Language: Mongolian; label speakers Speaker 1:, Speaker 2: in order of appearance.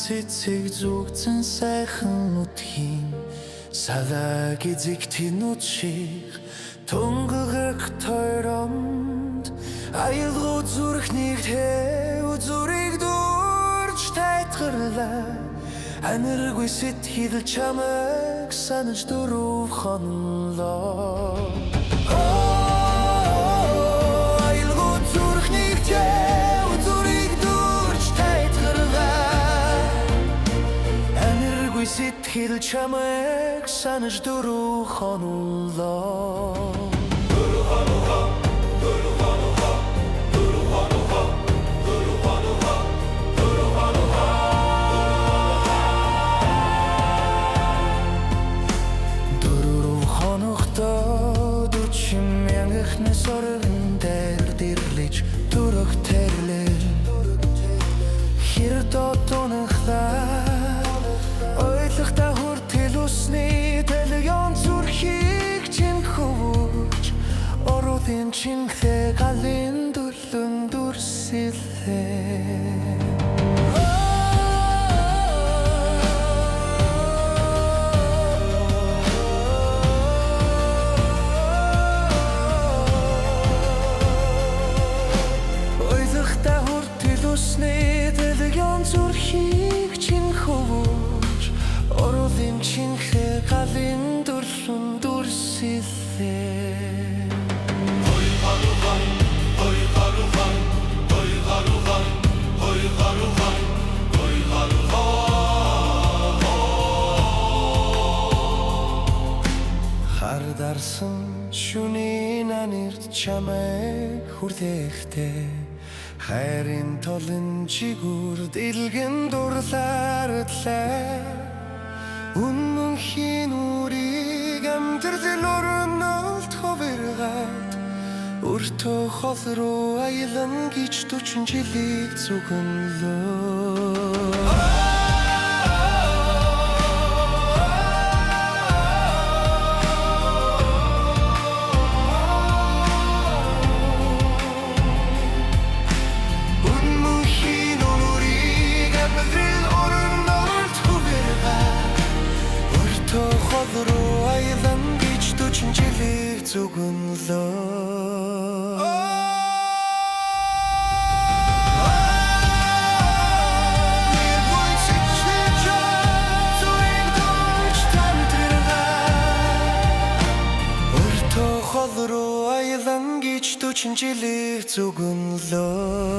Speaker 1: цэцэг зүгцэн сайхан нутгийн салаг эзэгтэнүүд шиг тунгаг тойронд аялгуу зүрхнийг үзүрийг дурж тайтгарлаа аниргүй сэтгэл чамайг санаж дөрөв хонлоо аялгуу зүрхнийг үзүрийг дурж тайтгарлаа аниргүй сэтгэл чамайг санаж дөрөв хонлоо Сорон дээр дэрлэж дөрөх тэрлэл хэр дотонхлаа ойлохта хүртэл усны дэлгэн зүрхийг чин хөвж оруудын чинхэ галын дүлэн дүрсэлээ дэлгэн зүрхийг чин хөвж оруудын чинхэ галын дүрлэн дүрсэлээ хардарсан шөнийн анирт чамайг хүртэхдээ хайрын толын чигүр дэлгэн дурлаардлаа үнэнхийн үрийг амьдрал орнолт хувиргаад өртөө хол руу аялан гэж 40 жилийг зүгэнлөө аялан гэж 40 жилийг зүгэнлөө хол руу аялан гэж 40 жилийг зүгэнлөө